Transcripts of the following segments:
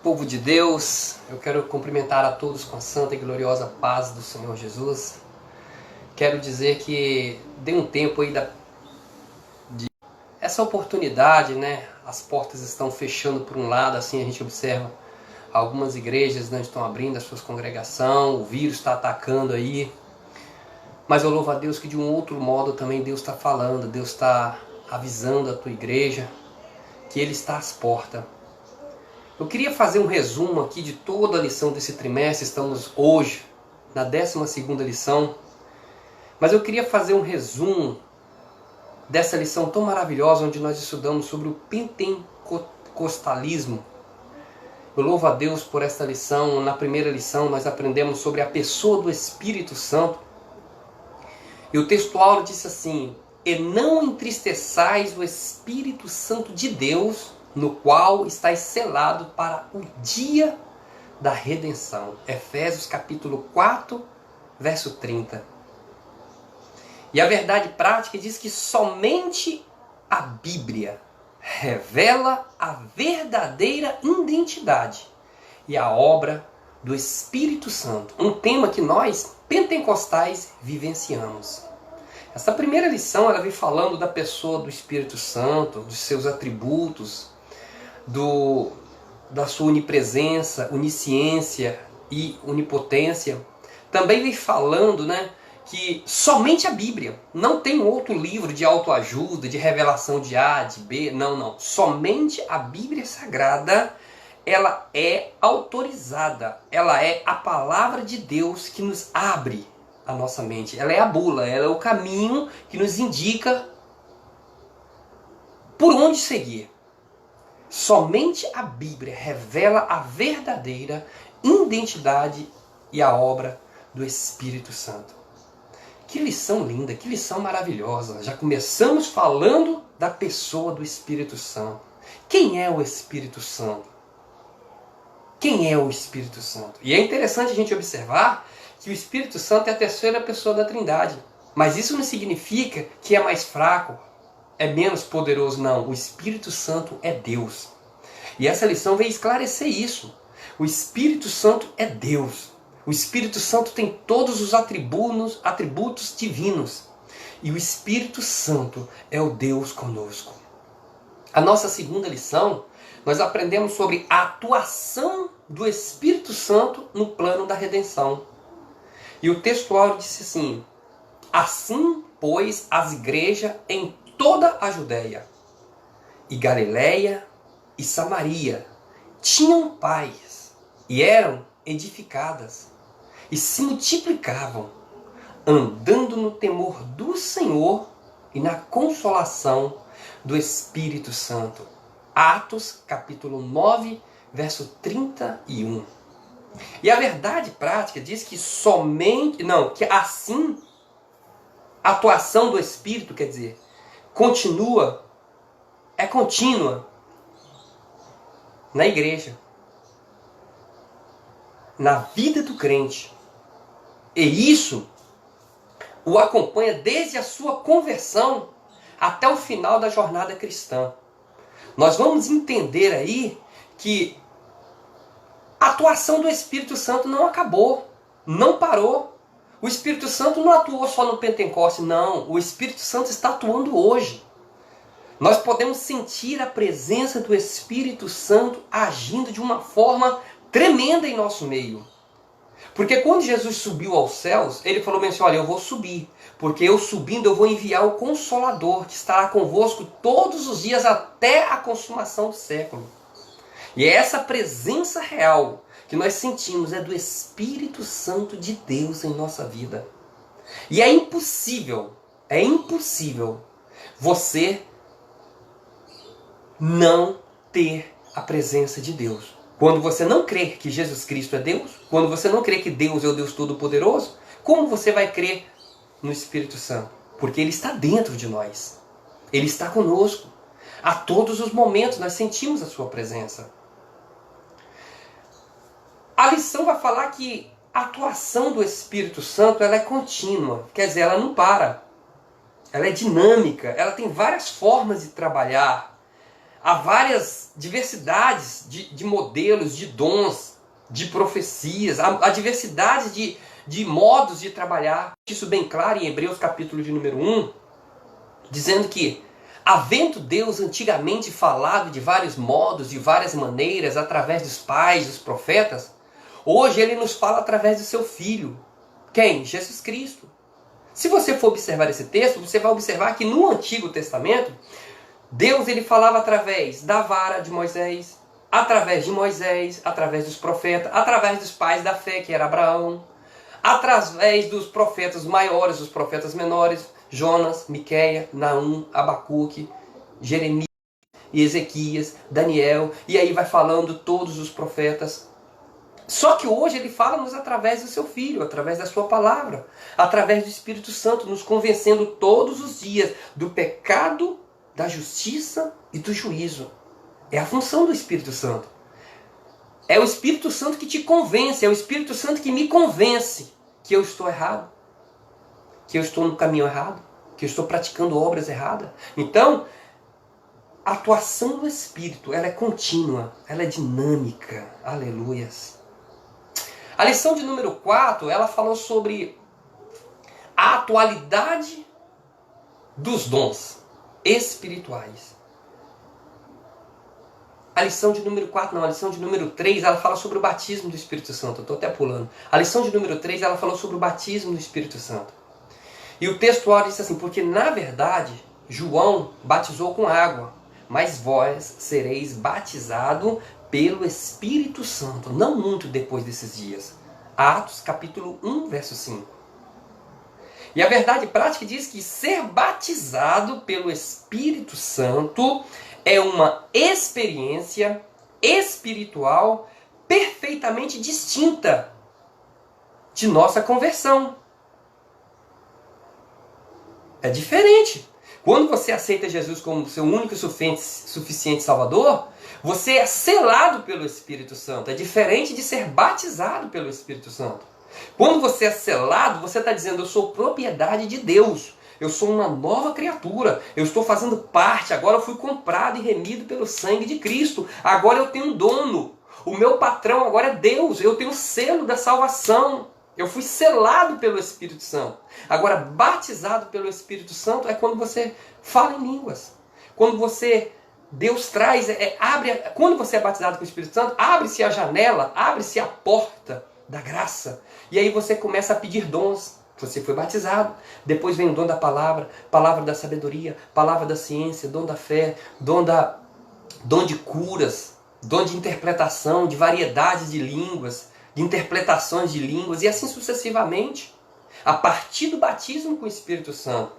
Povo de Deus, eu quero cumprimentar a todos com a santa e gloriosa paz do Senhor Jesus. Quero dizer que dê um tempo aí de essa oportunidade, né? As portas estão fechando por um lado, assim a gente observa algumas igrejas não estão abrindo as suas congregações, o vírus está atacando aí. Mas eu louvo a Deus que de um outro modo também Deus está falando, Deus está avisando a tua igreja que Ele está às portas. Eu queria fazer um resumo aqui de toda a lição desse trimestre. Estamos hoje na 12ª lição. Mas eu queria fazer um resumo dessa lição tão maravilhosa onde nós estudamos sobre o pentecostalismo. Eu louvo a Deus por esta lição. Na primeira lição nós aprendemos sobre a pessoa do Espírito Santo. E o textual disse assim: e não entristeçais o Espírito Santo de Deus, no qual estáis selado para o dia da redenção. Efésios capítulo 4, verso 30. E a verdade prática diz que somente a Bíblia revela a verdadeira identidade e a obra do Espírito Santo. Um tema que nós, pentecostais, vivenciamos. Essa primeira lição ela vem falando da pessoa do Espírito Santo, dos seus atributos, da sua onipresença, onisciência e onipotência. Também vem falando, que somente a Bíblia, não tem outro livro de autoajuda, de revelação de A, de B, não. Somente a Bíblia Sagrada, ela é autorizada, ela é a palavra de Deus que nos abre a nossa mente. Ela é a bula, ela é o caminho que nos indica por onde seguir. Somente a Bíblia revela a verdadeira identidade e a obra do Espírito Santo. Que lição linda, que lição maravilhosa. Já começamos falando da pessoa do Espírito Santo. Quem é o Espírito Santo? Quem é o Espírito Santo? E é interessante a gente observar que o Espírito Santo é a terceira pessoa da Trindade. Mas isso não significa que é mais fraco, é menos poderoso, não. O Espírito Santo é Deus. E essa lição veio esclarecer isso. O Espírito Santo é Deus. O Espírito Santo tem todos os atributos divinos. E o Espírito Santo é o Deus conosco. A nossa segunda lição, nós aprendemos sobre a atuação do Espírito Santo no plano da redenção. E o textual disse assim: assim, pois, as igrejas em toda a Judéia, e Galiléia e Samaria tinham paz, e eram edificadas, e se multiplicavam, andando no temor do Senhor e na consolação do Espírito Santo. Atos capítulo 9, verso 31. E a verdade prática diz que que assim, a atuação do Espírito, quer dizer, é contínua na igreja, na vida do crente. E isso o acompanha desde a sua conversão até o final da jornada cristã. Nós vamos entender aí que a atuação do Espírito Santo não acabou, não parou. O Espírito Santo não atuou só no Pentecoste, não. O Espírito Santo está atuando hoje. Nós podemos sentir a presença do Espírito Santo agindo de uma forma tremenda em nosso meio. Porque quando Jesus subiu aos céus, ele falou bem assim: olha, eu vou subir, porque eu subindo eu vou enviar o Consolador, que estará convosco todos os dias até a consumação do século. E é essa presença real que nós sentimos é do Espírito Santo de Deus em nossa vida. E é impossível você não ter a presença de Deus. Quando você não crê que Jesus Cristo é Deus, quando você não crê que Deus é o Deus Todo-Poderoso, como você vai crer no Espírito Santo? Porque Ele está dentro de nós. Ele está conosco. A todos os momentos nós sentimos a sua presença. A lição vai falar que a atuação do Espírito Santo ela é contínua. Quer dizer, ela não para. Ela é dinâmica. Ela tem várias formas de trabalhar. há várias diversidades de modelos, de dons, de profecias, há diversidade de modos de trabalhar. Isso bem claro em Hebreus capítulo de número 1, dizendo que, havendo Deus antigamente falado de vários modos, de várias maneiras, através dos pais, dos profetas, hoje Ele nos fala através do seu Filho. Quem? Jesus Cristo. Se você for observar esse texto, você vai observar que no Antigo Testamento, Deus ele falava através da vara de Moisés, através dos profetas, através dos pais da fé, que era Abraão, através dos profetas maiores, dos profetas menores, Jonas, Miquéia, Naum, Abacuque, Jeremias, Ezequias, Daniel, e aí vai falando todos os profetas. Só que hoje ele fala-nos através do seu Filho, através da sua palavra, através do Espírito Santo, nos convencendo todos os dias do pecado, da justiça e do juízo. É a função do Espírito Santo. É o Espírito Santo que te convence, é o Espírito Santo que me convence que eu estou errado, que eu estou no caminho errado, que eu estou praticando obras erradas. Então, a atuação do Espírito, ela é contínua, ela é dinâmica. Aleluias. A lição de número 4, ela falou sobre a atualidade dos dons espirituais. A lição de número 4, não, a lição de número 3, ela fala sobre o batismo do Espírito Santo. Eu estou até pulando. A lição de número 3, ela falou sobre o batismo do Espírito Santo. E o textual disse assim, porque na verdade, João batizou com água, mas vós sereis batizado pelo Espírito Santo, não muito depois desses dias. Atos capítulo 1, verso 5. E a verdade prática diz que ser batizado pelo Espírito Santo é uma experiência espiritual perfeitamente distinta de nossa conversão. É diferente. Quando você aceita Jesus como seu único e suficiente Salvador, você é selado pelo Espírito Santo. É diferente de ser batizado pelo Espírito Santo. Quando você é selado, você está dizendo, eu sou propriedade de Deus. Eu sou uma nova criatura. Eu estou fazendo parte. Agora eu fui comprado e remido pelo sangue de Cristo. Agora eu tenho um dono. O meu patrão agora é Deus. Eu tenho o selo da salvação. Eu fui selado pelo Espírito Santo. Agora, batizado pelo Espírito Santo é quando você fala em línguas. Quando Deus traz, quando você é batizado com o Espírito Santo, abre-se a janela, abre-se a porta da graça. E aí você começa a pedir dons. Você foi batizado. Depois vem o dom da palavra, palavra da sabedoria, palavra da ciência, dom da fé, dom de curas, dom de interpretação, de variedades de línguas, de interpretações de línguas e assim sucessivamente. A partir do batismo com o Espírito Santo.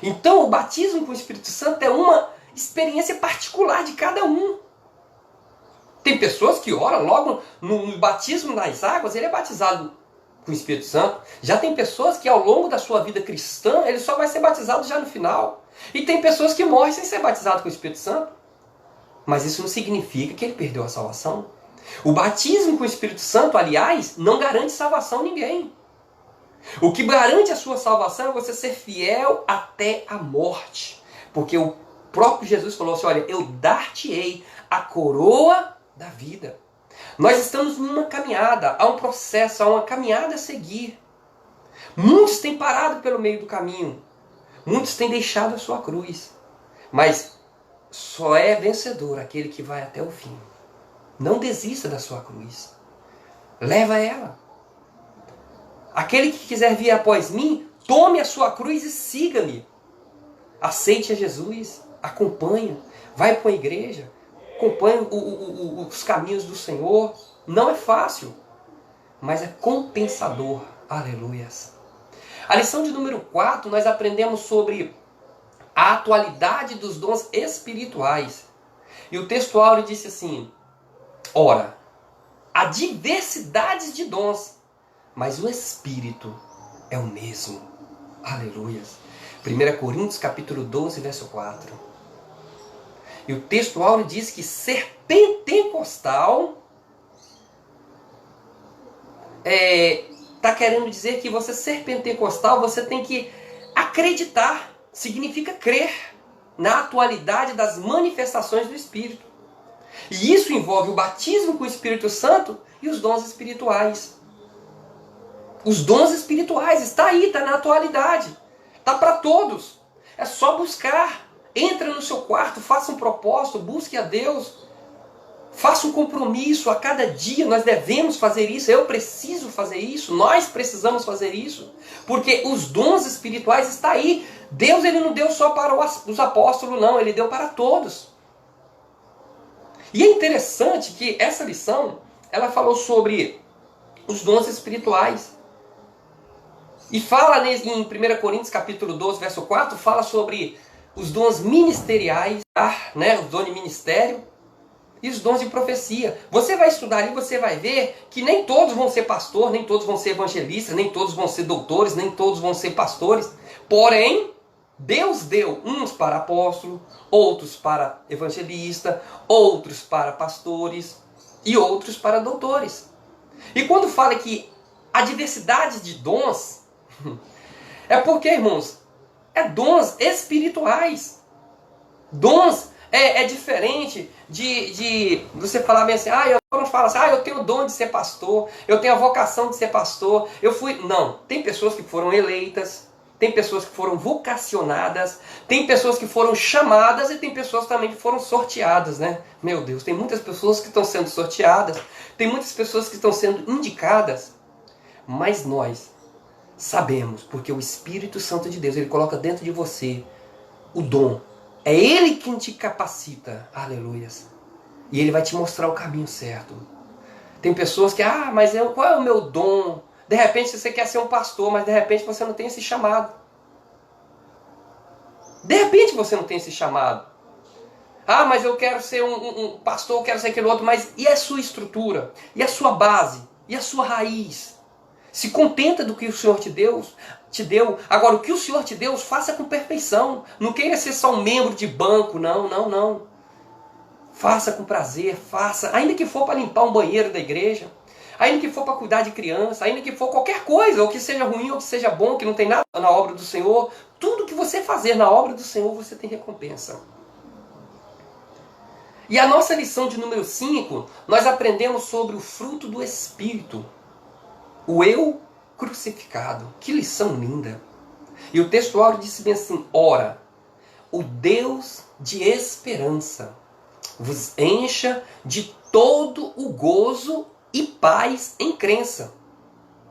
Então o batismo com o Espírito Santo é uma experiência particular de cada um. Tem pessoas que oram logo no batismo nas águas, ele é batizado com o Espírito Santo. Já tem pessoas que ao longo da sua vida cristã, ele só vai ser batizado já no final. E tem pessoas que morrem sem ser batizado com o Espírito Santo. Mas isso não significa que ele perdeu a salvação. O batismo com o Espírito Santo, aliás, não garante salvação a ninguém. O que garante a sua salvação é você ser fiel até a morte. Porque o próprio Jesus falou assim, olha, eu dar-te-ei a coroa da vida. Nós estamos numa caminhada, há um processo, há uma caminhada a seguir. Muitos têm parado pelo meio do caminho. Muitos têm deixado a sua cruz. Mas só é vencedor aquele que vai até o fim. Não desista da sua cruz. Leva ela. Aquele que quiser vir após mim, tome a sua cruz e siga-me. Aceite a Jesus. Acompanha. Vai para a igreja. Acompanha os caminhos do Senhor. Não é fácil. Mas é compensador. Aleluias. A lição de número 4, nós aprendemos sobre a atualidade dos dons espirituais. E o texto áureo disse assim, ora, há diversidades de dons, mas o Espírito é o mesmo. Aleluias. 1 Coríntios capítulo 12, verso 4. E o texto áureo diz que ser pentecostal está querendo dizer que você ser pentecostal, você tem que acreditar. Significa crer. na atualidade das manifestações do Espírito. E isso envolve o batismo com o Espírito Santo e os dons espirituais. Os dons espirituais, está aí, está na atualidade. Está para todos. É só buscar. Entra no seu quarto, faça um propósito, busque a Deus. Faça um compromisso a cada dia. Nós devemos fazer isso. Eu preciso fazer isso. Nós precisamos fazer isso. Porque os dons espirituais estão aí. Deus ele não deu só para os apóstolos, não. Ele deu para todos. E é interessante que essa lição, ela falou sobre os dons espirituais. E fala em 1 Coríntios capítulo 12, verso 4, fala sobre os dons ministeriais, né? Os dons de ministério e os dons de profecia. Você vai estudar ali, você vai ver que nem todos vão ser pastor, nem todos vão ser evangelistas, nem todos vão ser doutores, nem todos vão ser pastores. Porém, Deus deu uns para apóstolo, outros para evangelista, outros para pastores e outros para doutores. E quando fala que a diversidade de dons, é porque, irmãos, é dons espirituais. Dons é diferente de você falar bem assim, eu não falo assim, eu tenho o dom de ser pastor, eu tenho a vocação de ser pastor, eu fui... Não, tem pessoas que foram eleitas, tem pessoas que foram vocacionadas, tem pessoas que foram chamadas e tem pessoas também que foram sorteadas, né? Meu Deus, tem muitas pessoas que estão sendo sorteadas, tem muitas pessoas que estão sendo indicadas, mas nós sabemos, porque o Espírito Santo de Deus, ele coloca dentro de você o dom. É Ele quem te capacita, aleluias. E Ele vai te mostrar o caminho certo. Tem pessoas que, mas qual é o meu dom? De repente você quer ser um pastor, mas de repente você não tem esse chamado. De repente você não tem esse chamado. Mas eu quero ser um pastor, eu quero ser aquele outro, mas e a sua estrutura? E a sua base? E a sua raiz? Se contenta do que o Senhor te deu. Agora, o que o Senhor te deu, faça com perfeição. Não queira ser só um membro de banco, não. Faça com prazer, faça. Ainda que for para limpar um banheiro da igreja, ainda que for para cuidar de criança, ainda que for qualquer coisa, ou que seja ruim, ou que seja bom, que não tem nada na obra do Senhor. Tudo que você fazer na obra do Senhor, você tem recompensa. E a nossa lição de número 5, nós aprendemos sobre o fruto do Espírito. O eu crucificado. Que lição linda. E o texto áureo disse bem assim, ora, o Deus de esperança vos encha de todo o gozo e paz em crença,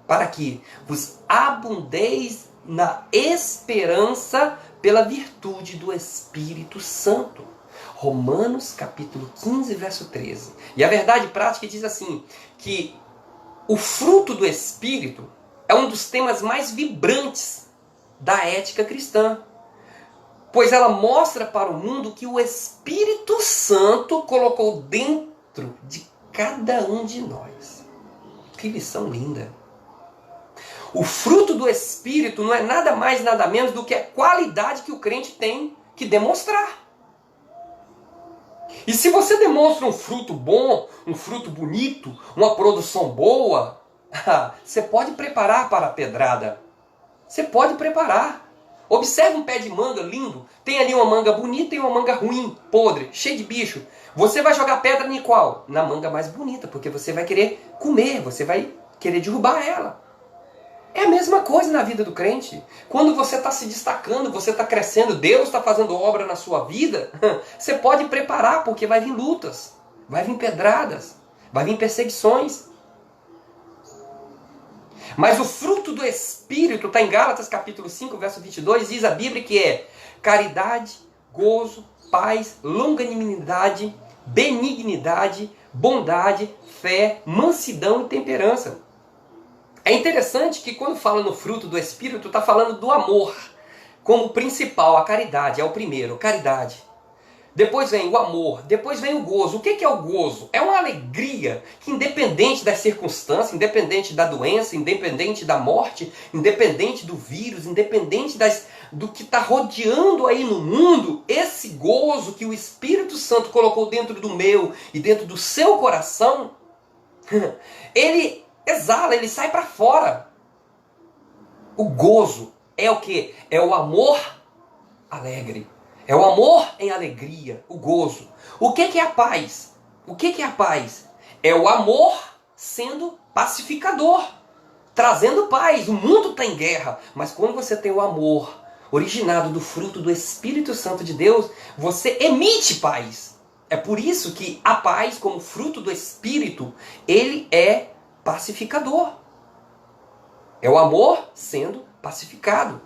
para que vos abundeis na esperança pela virtude do Espírito Santo. Romanos capítulo 15, verso 13. E a verdade prática diz assim, que o fruto do Espírito é um dos temas mais vibrantes da ética cristã, pois ela mostra para o mundo que o Espírito Santo colocou dentro de cada um de nós. Que lição linda! O fruto do Espírito não é nada mais, nada menos do que a qualidade que o crente tem que demonstrar. E se você demonstra um fruto bom, um fruto bonito, uma produção boa, você pode preparar para a pedrada. Você pode preparar. Observe um pé de manga lindo. Tem ali uma manga bonita e uma manga ruim, podre, cheia de bicho. Você vai jogar pedra em qual? Na manga mais bonita, porque você vai querer comer, você vai querer derrubar ela. É a mesma coisa na vida do crente. Quando você está se destacando, você está crescendo, Deus está fazendo obra na sua vida, você pode preparar, porque vai vir lutas, vai vir pedradas, vai vir perseguições. Mas o fruto do Espírito está em Gálatas capítulo 5, verso 22, diz a Bíblia que é caridade, gozo, paz, longanimidade, benignidade, bondade, fé, mansidão e temperança. É interessante que quando fala no fruto do Espírito, está falando do amor como principal, a caridade é o primeiro, caridade. Depois vem o amor, depois vem o gozo. O que é o gozo? É uma alegria que, independente das circunstâncias, independente da doença, independente da morte, independente do vírus, independente do que está rodeando aí no mundo, esse gozo que o Espírito Santo colocou dentro do meu e dentro do seu coração, ele exala, ele sai para fora. O gozo é o quê? É o amor alegre. É o amor em alegria, o gozo. O que é a paz? O que é a paz? É o amor sendo pacificador, trazendo paz. O mundo está em guerra, mas quando você tem o amor originado do fruto do Espírito Santo de Deus, você emite paz. É por isso que a paz, como fruto do Espírito, ele é pacificador. É o amor sendo pacificado.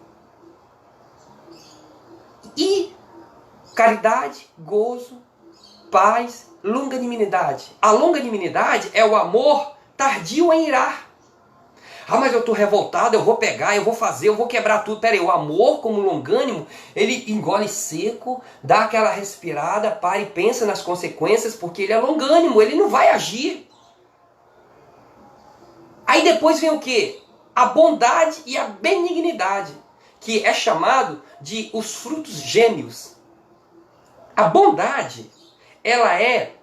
E caridade, gozo, paz, longanimidade. A longanimidade é o amor tardio em irar. Ah, mas eu estou revoltado, eu vou pegar, eu vou fazer, eu vou quebrar tudo. Pera aí, o amor como longânimo, ele engole seco, dá aquela respirada, para e pensa nas consequências, porque ele é longânimo, ele não vai agir. Aí depois vem o quê? A bondade e a benignidade, que é chamado de os frutos gêmeos. A bondade, ela é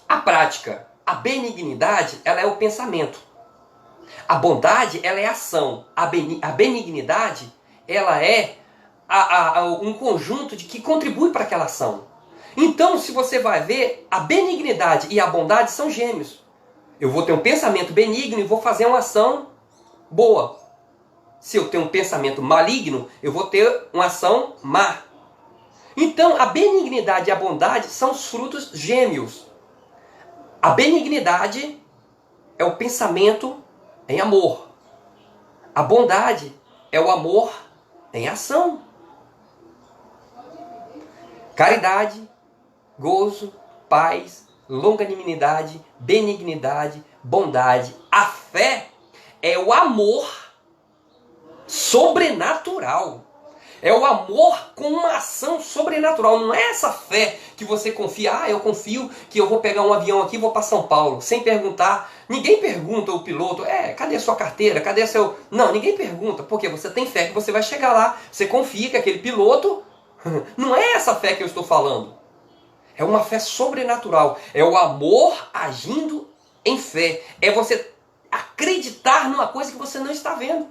a prática. A benignidade, ela é o pensamento. A bondade, ela é a ação. A benignidade, ela é um conjunto de que contribui para aquela ação. Então, se você vai ver, a benignidade e a bondade são gêmeos. Eu vou ter um pensamento benigno e vou fazer uma ação boa. Se eu tenho um pensamento maligno, eu vou ter uma ação má. Então, a benignidade e a bondade são os frutos gêmeos. A benignidade é o pensamento em amor. A bondade é o amor em ação. Caridade, gozo, paz, longanimidade, benignidade, bondade. A fé é o amor sobrenatural. É o amor com uma ação sobrenatural. Não é essa fé que você confia. Ah, eu confio que eu vou pegar um avião aqui e vou para São Paulo. Sem perguntar. Ninguém pergunta ao piloto. Cadê a sua carteira? Cadê seu... Não, ninguém pergunta. Porque você tem fé que você vai chegar lá. Você confia que aquele piloto... Não é essa fé que eu estou falando. É uma fé sobrenatural. É o amor agindo em fé. É você acreditar numa coisa que você não está vendo.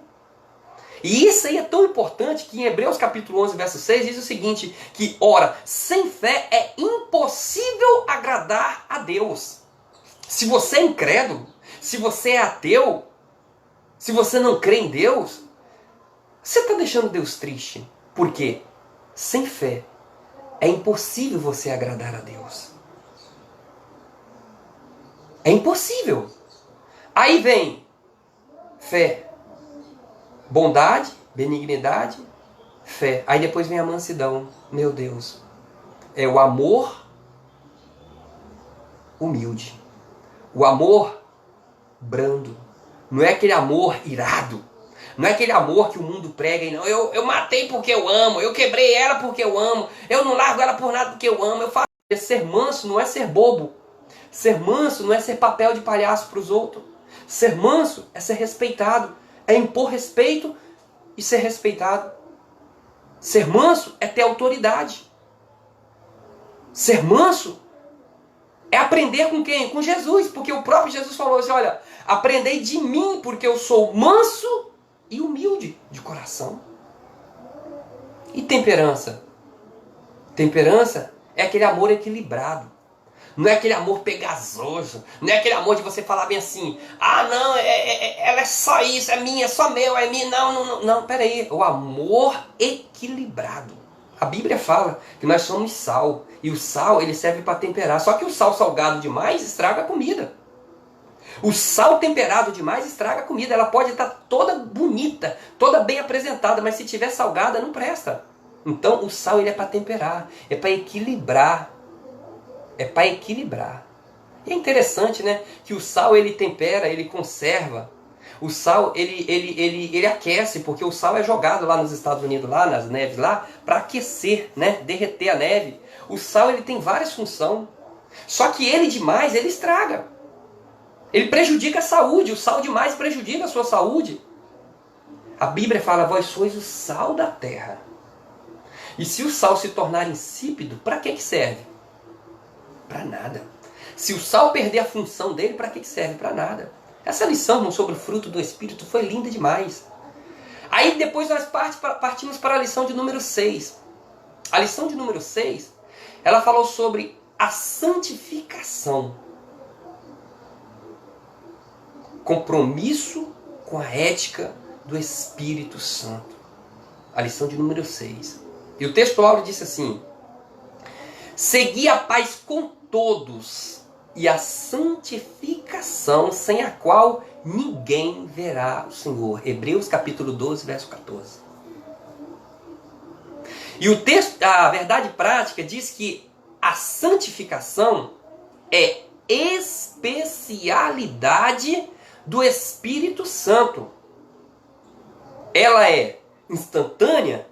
E isso aí é tão importante que em Hebreus capítulo 11, verso 6 diz o seguinte, que, ora, sem fé é impossível agradar a Deus. Se você é incrédulo, se você é ateu, se você não crê em Deus, você está deixando Deus triste. Por quê? Sem fé é impossível você agradar a Deus. É impossível. Aí vem fé. Bondade, benignidade, fé. Aí depois vem a mansidão. Meu Deus. É o amor humilde. O amor brando. Não é aquele amor irado. Não é aquele amor que o mundo prega. E não, eu matei porque eu amo. Eu quebrei ela porque eu amo. Eu não largo ela por nada porque eu amo. Eu faço. Ser manso não é ser bobo. Ser manso não é ser papel de palhaço para os outros. Ser manso é ser respeitado. É impor respeito e ser respeitado. Ser manso é ter autoridade. Ser manso é aprender com quem? Com Jesus. Porque o próprio Jesus falou assim, olha, aprendei de mim porque eu sou manso e humilde de coração. E temperança? Temperança é aquele amor equilibrado. Não é aquele amor pegajoso. Não é aquele amor de você falar bem assim. Ah, não, ela é só isso, é minha, é só meu, é minha. Não, peraí. O amor equilibrado. A Bíblia fala que nós somos sal. E o sal, ele serve para temperar. Só que o sal salgado demais estraga a comida. O sal temperado demais estraga a comida. Ela pode estar toda bonita, toda bem apresentada, mas se tiver salgada, não presta. Então, o sal, ele é para temperar. É para equilibrar. É para equilibrar. E é interessante, né? Que o sal ele tempera, ele conserva. O sal ele aquece, porque o sal é jogado lá nos Estados Unidos, lá nas neves, lá para aquecer, né? Derreter a neve. O sal ele tem várias funções. Só que ele demais, ele estraga. Ele prejudica a saúde. O sal demais prejudica a sua saúde. A Bíblia fala, vós sois o sal da terra. E se o sal se tornar insípido, para que serve? Para nada. Se o sal perder a função dele, para que serve? Para nada. Essa lição sobre o fruto do Espírito foi linda demais. Aí depois nós partimos para a lição de número 6. A lição de número 6, ela falou sobre a santificação. Compromisso com a ética do Espírito Santo. A lição de número 6. E o texto áureo disse assim: segui a paz com todos e a santificação, sem a qual ninguém verá o Senhor. Hebreus capítulo 12, verso 14. E o texto, a verdade prática diz que a santificação é especialidade do Espírito Santo. Ela é instantânea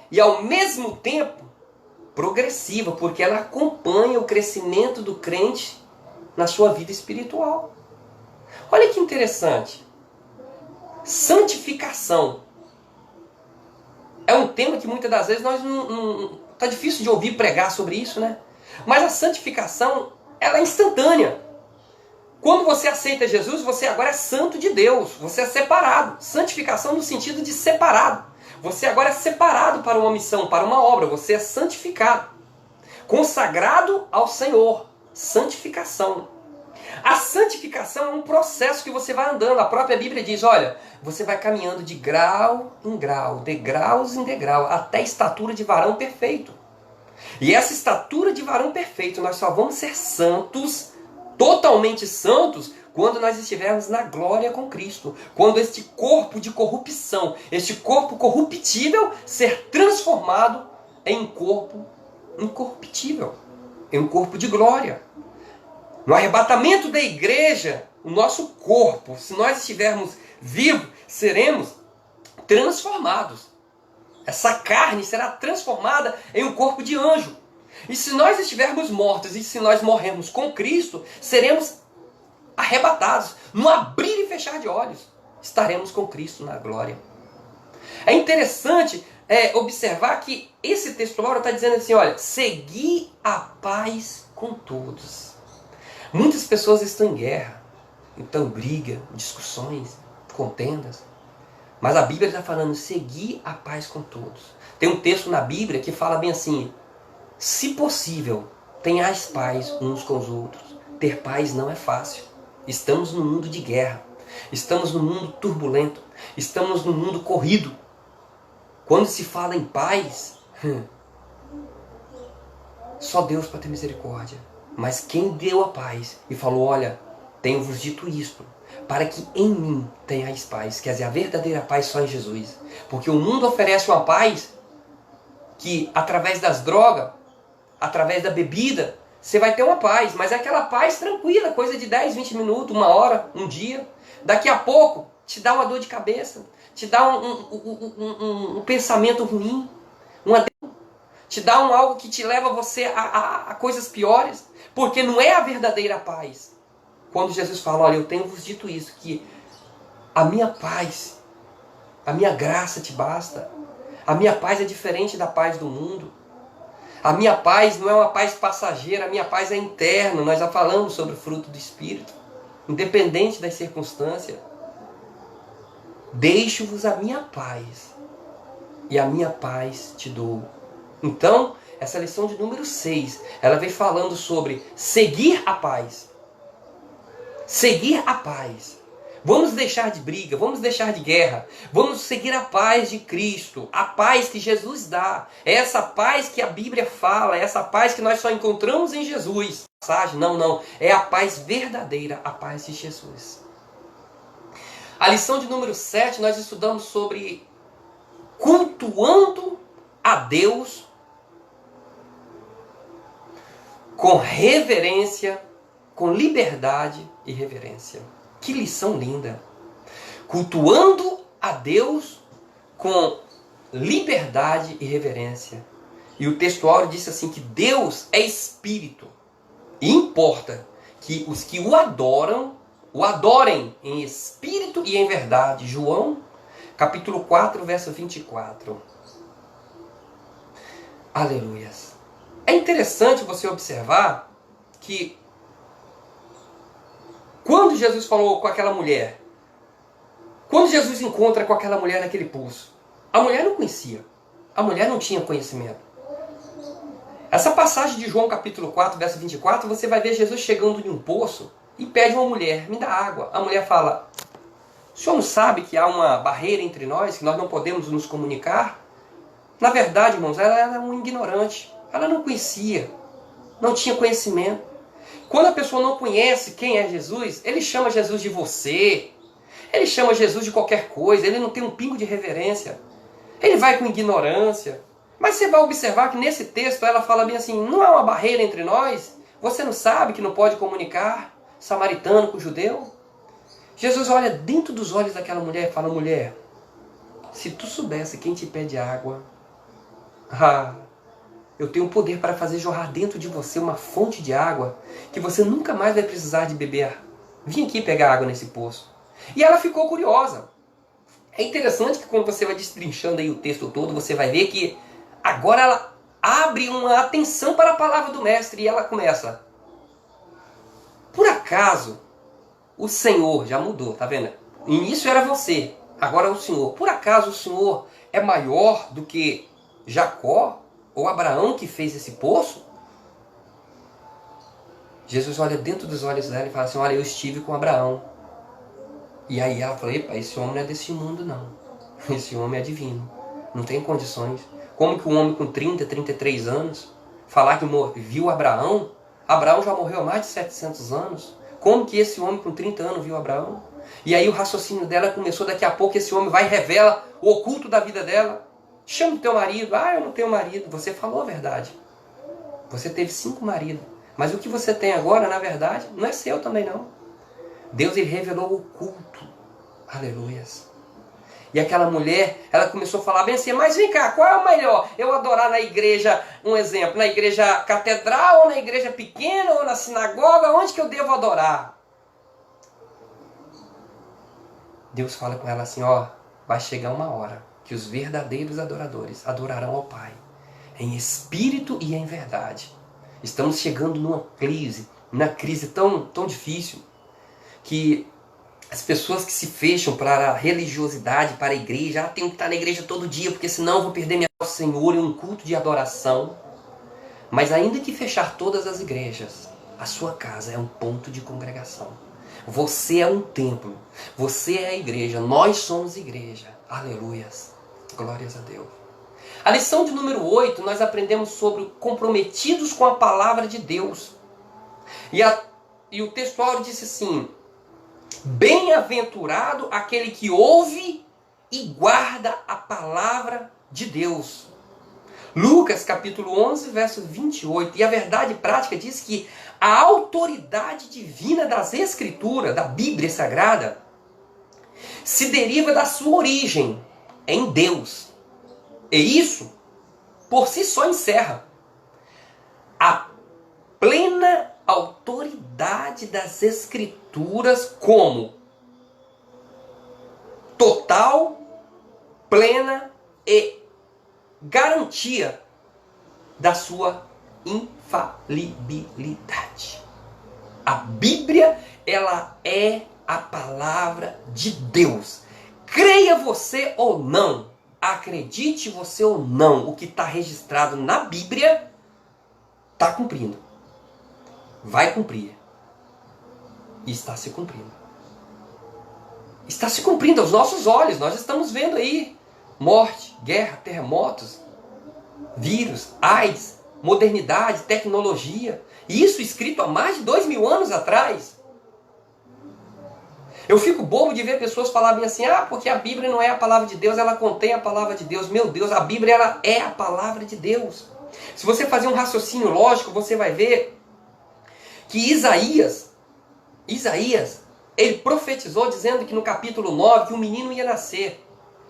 e ao mesmo tempo progressiva, porque ela acompanha o crescimento do crente na sua vida espiritual. Olha que interessante. Santificação é um tema que muitas das vezes nós não tá difícil de ouvir pregar sobre isso, né? Mas a santificação, ela é instantânea. Quando você aceita Jesus, você agora é santo de Deus. Você é separado. Santificação no sentido de separado. Você agora é separado para uma missão, para uma obra. Você é santificado. Consagrado ao Senhor. Santificação. A santificação é um processo que você vai andando. A própria Bíblia diz, olha, você vai caminhando de grau em grau, degraus em degrau, até a estatura de varão perfeito. E essa estatura de varão perfeito, nós só vamos ser santos, totalmente santos, quando nós estivermos na glória com Cristo. Quando este corpo de corrupção, este corpo corruptível, ser transformado em um corpo incorruptível, em um corpo de glória. No arrebatamento da igreja, o nosso corpo, se nós estivermos vivos, seremos transformados. Essa carne será transformada em um corpo de anjo. E se nós estivermos mortos e se nós morrermos com Cristo, seremos arrebatados. No abrir e fechar de olhos, estaremos com Cristo na glória. É interessante observar que esse texto agora está dizendo assim, olha, segui a paz com todos. Muitas pessoas estão em guerra, então briga, discussões, contendas. Mas a Bíblia está falando, segui a paz com todos. Tem um texto na Bíblia que fala bem assim, se possível, tenhais paz uns com os outros. Ter paz não é fácil. Estamos num mundo de guerra. Estamos num mundo turbulento. Estamos num mundo corrido. Quando se fala em paz, só Deus para ter misericórdia. Mas quem deu a paz e falou, olha, tenho-vos dito isto, para que em mim tenhais paz, quer dizer, a verdadeira paz só em Jesus. Porque o mundo oferece uma paz que através das drogas, através da bebida, você vai ter uma paz, mas é aquela paz tranquila, coisa de 10, 20 minutos, 1 hora, um dia. Daqui a pouco te dá uma dor de cabeça, te dá um pensamento ruim, te dá algo que te leva você a coisas piores, porque não é a verdadeira paz. Quando Jesus fala, olha, eu tenho-vos dito isso, que a minha paz, a minha graça te basta, a minha paz é diferente da paz do mundo. A minha paz não é uma paz passageira, a minha paz é interna. Nós já falamos sobre o fruto do Espírito. Independente das circunstâncias. Deixo-vos a minha paz. E a minha paz te dou. Então, essa lição de número 6, ela vem falando sobre seguir a paz. Seguir a paz. Vamos deixar de briga, vamos deixar de guerra, vamos seguir a paz de Cristo, a paz que Jesus dá, é essa paz que a Bíblia fala, é essa paz que nós só encontramos em Jesus. Não, é a paz verdadeira, a paz de Jesus. A lição de número 7, nós estudamos sobre cultuando a Deus com reverência, com liberdade e reverência. Que lição linda! Cultuando a Deus com liberdade e reverência. E o texto áureo disse assim que Deus é espírito. E importa que os que o adorem em espírito e em verdade. João, capítulo 4, verso 24. Aleluias. É interessante você observar que quando Jesus falou com aquela mulher, quando Jesus encontra com aquela mulher naquele poço, a mulher não conhecia, a mulher não tinha conhecimento. Essa passagem de João capítulo 4, verso 24, você vai ver Jesus chegando em um poço e pede uma mulher, me dá água. A mulher fala, o senhor não sabe que há uma barreira entre nós, que nós não podemos nos comunicar? Na verdade, irmãos, ela era um ignorante. Ela não conhecia, não tinha conhecimento. Quando a pessoa não conhece quem é Jesus, ele chama Jesus de você, ele chama Jesus de qualquer coisa, ele não tem um pingo de reverência. Ele vai com ignorância. Mas você vai observar que nesse texto ela fala bem assim, não há uma barreira entre nós? Você não sabe que não pode comunicar samaritano com judeu? Jesus olha dentro dos olhos daquela mulher e fala, mulher, se tu soubesse quem te pede água, eu tenho poder para fazer jorrar dentro de você uma fonte de água que você nunca mais vai precisar de beber. Vim aqui pegar água nesse poço. E ela ficou curiosa. É interessante que quando você vai destrinchando aí o texto todo, você vai ver que agora ela abre uma atenção para a palavra do mestre e ela começa. Por acaso, o Senhor já mudou, tá vendo? No início era você, agora é o Senhor. Por acaso o Senhor é maior do que Jacó ou Abraão que fez esse poço? Jesus olha dentro dos olhos dela e fala assim, olha, eu estive com Abraão. E aí ela fala, epa, esse homem não é desse mundo não. Esse homem é divino. Não tem condições. Como que um homem com 30, 33 anos falar que viu Abraão? Abraão já morreu há mais de 700 anos. Como que esse homem com 30 anos viu Abraão? E aí o raciocínio dela começou, daqui a pouco esse homem vai e revela o oculto da vida dela. Chama o teu marido. Ah, eu não tenho marido. Você falou a verdade. Você teve 5 maridos. Mas o que você tem agora, na verdade, não é seu também não. Deus ele revelou o oculto. Aleluias. E aquela mulher, ela começou a falar bem assim, mas vem cá, qual é o melhor? Eu adorar na igreja, um exemplo, na igreja catedral, ou na igreja pequena, ou na sinagoga, onde que eu devo adorar? Deus fala com ela assim, ó, vai chegar uma hora que os verdadeiros adoradores adorarão ao Pai, em espírito e em verdade. Estamos chegando numa crise tão difícil, que as pessoas que se fecham para a religiosidade, para a igreja, tenho que estar na igreja todo dia, porque senão eu vou perder minha Senhor em um culto de adoração. Mas ainda que fechar todas as igrejas, a sua casa é um ponto de congregação. Você é um templo, você é a igreja, nós somos igreja. Aleluias, glórias a Deus. A lição de número 8, nós aprendemos sobre comprometidos com a palavra de Deus. E o textuário disse assim, bem-aventurado aquele que ouve e guarda a palavra de Deus. Lucas capítulo 11, verso 28. E a verdade prática diz que a autoridade divina das Escrituras, da Bíblia Sagrada, se deriva da sua origem em Deus. E isso, por si só, encerra a plena autoridade das Escrituras como total, plena e garantia da sua infalibilidade. A Bíblia, ela é a palavra de Deus. Creia você ou não, acredite você ou não, o que está registrado na Bíblia está cumprindo. Vai cumprir. E está se cumprindo. Está se cumprindo aos nossos olhos. Nós estamos vendo aí morte, guerra, terremotos, vírus, AIDS, modernidade, tecnologia. Isso escrito há mais de 2000 anos atrás. Eu fico bobo de ver pessoas falarem assim, porque a Bíblia não é a palavra de Deus, ela contém a palavra de Deus. Meu Deus, a Bíblia ela é a palavra de Deus. Se você fazer um raciocínio lógico, você vai ver que Isaías, ele profetizou dizendo que no capítulo 9 que um menino ia nascer.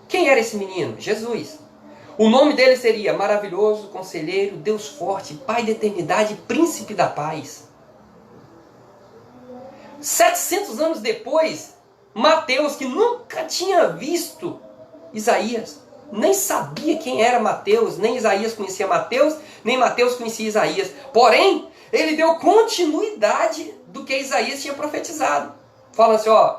Quem era esse menino? Jesus. O nome dele seria Maravilhoso, Conselheiro, Deus Forte, Pai da Eternidade, Príncipe da Paz. 700 anos depois, Mateus, que nunca tinha visto Isaías, nem sabia quem era Mateus, nem Isaías conhecia Mateus, nem Mateus conhecia Isaías. Porém, ele deu continuidade do que Isaías tinha profetizado. Fala assim, ó,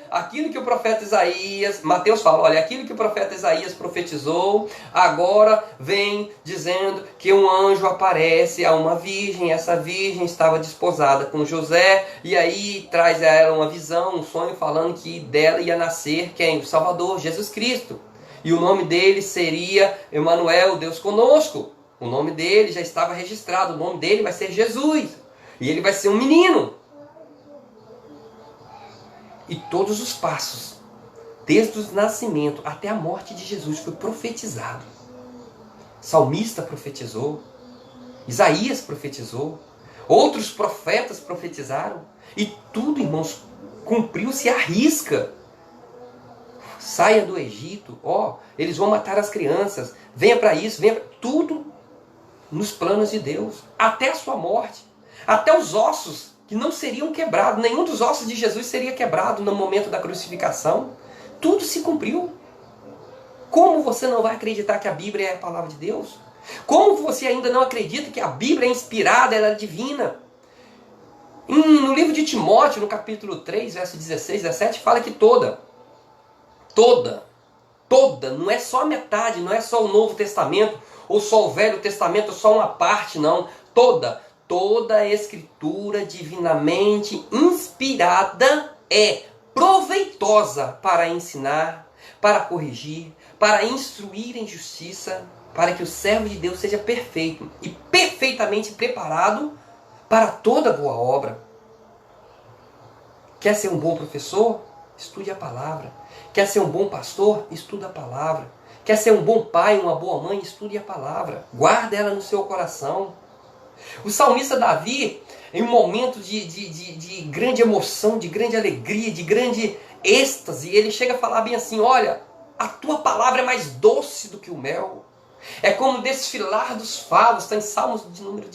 aquilo que o profeta Isaías, Mateus fala, olha, aquilo que o profeta Isaías profetizou, agora vem dizendo que um anjo aparece a uma virgem, essa virgem estava desposada com José, e aí traz a ela uma visão, um sonho falando que dela ia nascer quem? O Salvador, Jesus Cristo. E o nome dele seria Emanuel, Deus conosco. O nome dele já estava registrado, o nome dele vai ser Jesus. E ele vai ser um menino. E todos os passos, desde o nascimento até a morte de Jesus, foi profetizado. Salmista profetizou, Isaías profetizou, outros profetas profetizaram, e tudo, irmãos, cumpriu-se à risca. Saia do Egito, ó, eles vão matar as crianças, venha para isso, venha pra... tudo nos planos de Deus, até a sua morte, até os ossos que não seriam quebrados, nenhum dos ossos de Jesus seria quebrado no momento da crucificação. Tudo se cumpriu. Como você não vai acreditar que a Bíblia é a palavra de Deus? Como você ainda não acredita que a Bíblia é inspirada, ela é divina? No livro de Timóteo, no capítulo 3, verso 16, 17, fala que toda, não é só metade, não é só o Novo Testamento, ou só o Velho Testamento, ou só uma parte, não. Toda a Escritura divinamente inspirada é proveitosa para ensinar, para corrigir, para instruir em justiça, para que o servo de Deus seja perfeito e perfeitamente preparado para toda boa obra. Quer ser um bom professor? Estude a palavra. Quer ser um bom pastor? Estude a palavra. Quer ser um bom pai, uma boa mãe? Estude a palavra. Guarde ela no seu coração. O salmista Davi, em um momento de grande emoção, de grande alegria, de grande êxtase, ele chega a falar bem assim, olha, a tua palavra é mais doce do que o mel. É como desfilar dos favos, está em Salmos de número